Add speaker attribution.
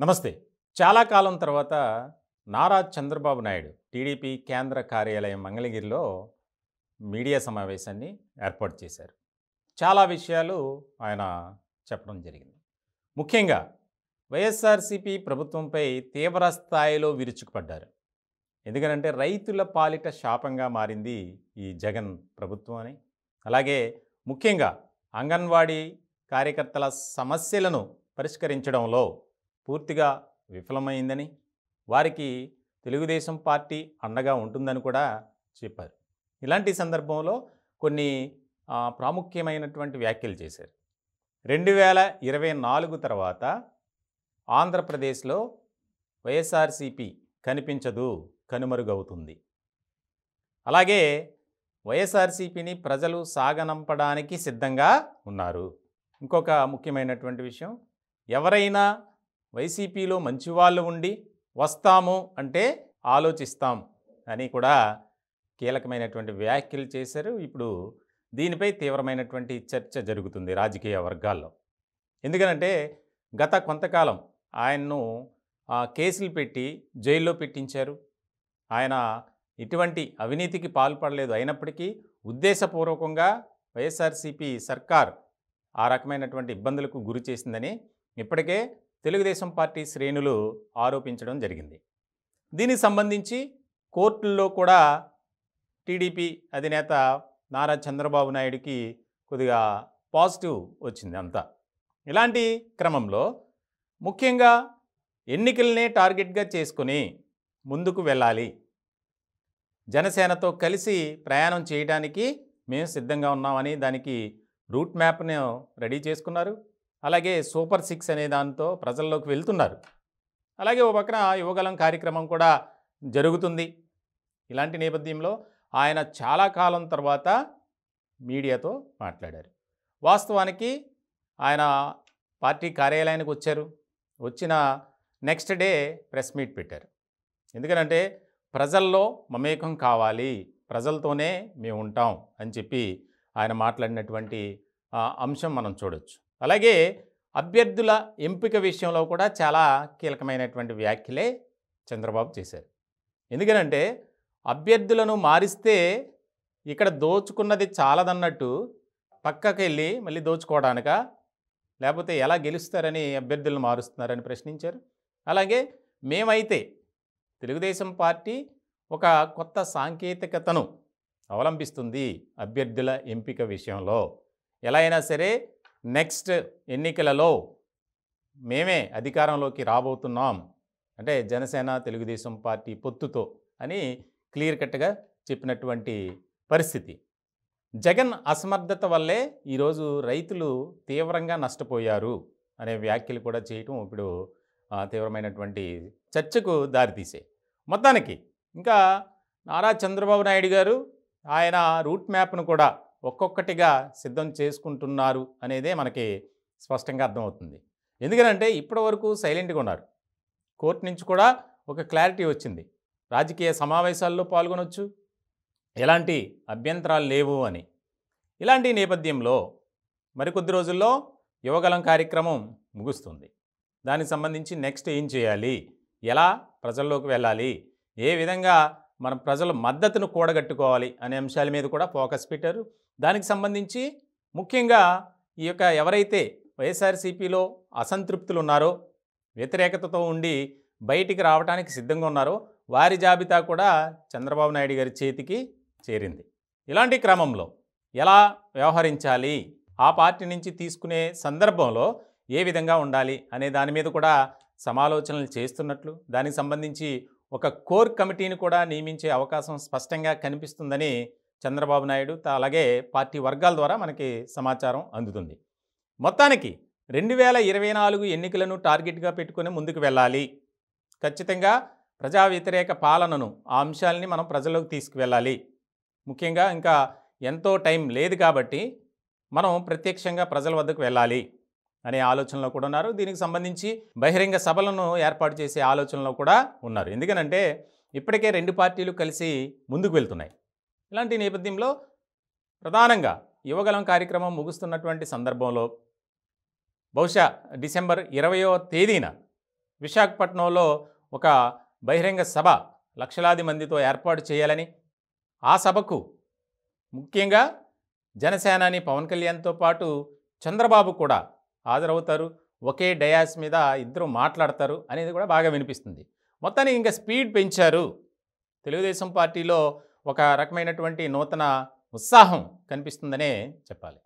Speaker 1: నమస్తే. చాలా కాలం తర్వాత నారా చంద్రబాబు నాయుడు టీడీపీ కేంద్ర కార్యాలయం మంగళగిరిలో మీడియా సమావేశాన్ని ఏర్పాటు చేశారు. చాలా విషయాలు ఆయన చెప్పడం జరిగింది. ముఖ్యంగా వైఎస్ఆర్సీపీ ప్రభుత్వంపై తీవ్ర స్థాయిలో విరుచుకుపడ్డారు. ఎందుకనంటే రైతుల పాలిట శాపంగా మారింది ఈ జగన్ ప్రభుత్వం అని, అలాగే ముఖ్యంగా అంగన్వాడీ కార్యకర్తల సమస్యలను పరిష్కరించడంలో పూర్తిగా విఫలమైందని, వారికి తెలుగుదేశం పార్టీ అండగా ఉంటుందని కూడా చెప్పారు. ఇలాంటి సందర్భంలో కొన్ని ప్రాముఖ్యమైనటువంటి వ్యాఖ్యలు చేశారు. 2024 తర్వాత ఆంధ్రప్రదేశ్లో వైఎస్ఆర్సీపీ కనిపించదు, కనుమరుగవుతుంది. అలాగే వైఎస్ఆర్సీపీని ప్రజలు సాగనంపడానికి సిద్ధంగా ఉన్నారు. ఇంకొక ముఖ్యమైనటువంటి విషయం, ఎవరైనా వైసీపీలో మంచివాళ్ళు ఉండి వస్తాము అంటే ఆలోచిస్తాం అని కూడా కీలకమైనటువంటి వ్యాఖ్యలు చేశారు. ఇప్పుడు దీనిపై తీవ్రమైనటువంటి చర్చ జరుగుతుంది రాజకీయ వర్గాల్లో. ఎందుకనంటే గత కొంతకాలం ఆయన్ను కేసులు పెట్టి జైల్లో పెట్టించారు. ఆయన ఇటువంటి అవినీతికి పాల్పడలేదు. అయినప్పటికీ ఉద్దేశపూర్వకంగా వైఎస్ఆర్సీపీ సర్కార్ ఆ రకమైనటువంటి ఇబ్బందులకు గురి చేసిందని ఇప్పటికే తెలుగుదేశం పార్టీ శ్రేణులు ఆరోపించడం జరిగింది. దీనికి సంబంధించి కోర్టుల్లో కూడా టీడీపీ అధినేత నారా చంద్రబాబు నాయుడుకి కొద్దిగా పాజిటివ్ వచ్చింది అంతా. ఇలాంటి క్రమంలో ముఖ్యంగా ఎన్నికలనే టార్గెట్గా చేసుకొని ముందుకు వెళ్ళాలి, జనసేనతో కలిసి ప్రయాణం చేయడానికి మేము సిద్ధంగా ఉన్నామని దానికి రూట్ మ్యాప్ను రెడీ చేసుకున్నారు. అలాగే సూపర్ 6 అనే దాంతో ప్రజల్లోకి వెళ్తున్నారు. అలాగే ఓ పక్కన యువగలం కార్యక్రమం కూడా జరుగుతుంది. ఇలాంటి నేపథ్యంలో ఆయన చాలా కాలం తర్వాత మీడియాతో మాట్లాడారు. వాస్తవానికి ఆయన పార్టీ కార్యాలయానికి వచ్చారు. వచ్చిన నెక్స్ట్ డే ప్రెస్ మీట్ పెట్టారు. ఎందుకంటే ప్రజల్లో మమేకం కావాలి, ప్రజలతోనే మేము ఉంటాం అని చెప్పి ఆయన మాట్లాడినటువంటి అంశం మనం చూడొచ్చు. అలాగే అభ్యర్థుల ఎంపిక విషయంలో కూడా చాలా కీలకమైనటువంటి వ్యాఖ్యలే చంద్రబాబు చేశారు. ఎందుకనంటే అభ్యర్థులను మారిస్తే ఇక్కడ దోచుకున్నది చాలదన్నట్టు పక్కకి వెళ్ళి మళ్ళీ దోచుకోవడానికా, లేకపోతే ఎలా గెలుస్తారని అభ్యర్థులను మారుస్తున్నారని ప్రశ్నించారు. అలాగే మేమైతే తెలుగుదేశం పార్టీ ఒక కొత్త సాంకేతికతను అవలంబిస్తుంది అభ్యర్థుల ఎంపిక విషయంలో. ఎలా అయినా సరే నెక్స్ట్ ఎన్నికలలో మేమే అధికారంలోకి రాబోతున్నాం, అంటే జనసేన తెలుగుదేశం పార్టీ పొత్తుతో అని క్లియర్ కట్గా చెప్పినటువంటి పరిస్థితి. జగన్ అసమర్థత వల్లే ఈరోజు రైతులు తీవ్రంగా నష్టపోయారు అనే వ్యాఖ్యలు కూడా చేయటం ఇప్పుడు తీవ్రమైనటువంటి చర్చకు దారితీసాయి. మొత్తానికి ఇంకా నారా చంద్రబాబు నాయుడు గారు ఆయన రూట్ మ్యాప్ను కూడా ఒక్కొక్కటిగా సిద్ధం చేసుకుంటున్నారు అనేదే మనకి స్పష్టంగా అర్థమవుతుంది. ఎందుకంటే ఇప్పటివరకు సైలెంట్గా ఉన్నారు. కోర్టు నుంచి కూడా ఒక క్లారిటీ వచ్చింది, రాజకీయ సమావేశాల్లో పాల్గొనవచ్చు, ఎలాంటి అభ్యంతరాలు లేవు అని. ఇలాంటి నేపథ్యంలో మరికొద్ది రోజుల్లో యువగలం కార్యక్రమం ముగుస్తుంది. దానికి సంబంధించి నెక్స్ట్ ఏం చేయాలి, ఎలా ప్రజల్లోకి వెళ్ళాలి, ఏ విధంగా మనం ప్రజల మద్దతును కూడగట్టుకోవాలి అనే అంశాల మీద కూడా ఫోకస్ పెట్టారు. దానికి సంబంధించి ముఖ్యంగా ఈ యొక్క ఎవరైతే వైఎస్ఆర్సీపీలో అసంతృప్తులు ఉన్నారో, వ్యతిరేకతతో ఉండి బయటికి రావడానికి సిద్ధంగా ఉన్నారో వారి జాబితా కూడా చంద్రబాబు నాయుడు గారి చేతికి చేరింది. ఇలాంటి క్రమంలో ఎలా వ్యవహరించాలి, ఆ పార్టీ నుంచి తీసుకునే సందర్భంలో ఏ విధంగా ఉండాలి అనే దాని మీద కూడా సమాలోచనలు చేస్తున్నట్లు, దానికి సంబంధించి ఒక కోర్ కమిటీని కూడా నియమించే అవకాశం స్పష్టంగా కనిపిస్తుందని చంద్రబాబు నాయుడు అలాగే పార్టీ వర్గాల ద్వారా మనకి సమాచారం అందుతుంది. మొత్తానికి 2024 ఎన్నికలను టార్గెట్గా పెట్టుకొని ముందుకు వెళ్ళాలి. ఖచ్చితంగా ప్రజా వ్యతిరేక పాలనను, ఆ అంశాలని మనం ప్రజల్లోకి తీసుకువెళ్ళాలి. ముఖ్యంగా ఇంకా ఎంతో టైం లేదు కాబట్టి మనం ప్రత్యక్షంగా ప్రజల వద్దకు వెళ్ళాలి అనే ఆలోచనలో కూడా ఉన్నారు. దీనికి సంబంధించి బహిరంగ సభలను ఏర్పాటు చేసే ఆలోచనలో కూడా ఉన్నారు. ఎందుకనంటే ఇప్పటికే రెండు పార్టీలు కలిసి ముందుకు వెళ్తున్నాయి. ఇలాంటి నేపథ్యంలో ప్రధానంగా యువగలం కార్యక్రమం ముగుస్తున్నటువంటి సందర్భంలో బహుశా డిసెంబర్ 20వ తేదీన విశాఖపట్నంలో ఒక బహిరంగ సభ లక్షలాది మందితో ఏర్పాటు చేయాలని, ఆ సభకు ముఖ్యంగా జనసేనాని పవన్ కళ్యాణ్తో పాటు చంద్రబాబు కూడా హాజరవుతారు, ఒకే డయాస్ మీద ఇద్దరు మాట్లాడతారు అనేది కూడా బాగా వినిపిస్తుంది. మొత్తానికి ఇంకా స్పీడ్ పెంచారు. తెలుగుదేశం పార్టీలో ఒక రకమైనటువంటి నూతన ఉత్సాహం కనిపిస్తుందనే చెప్పాలి.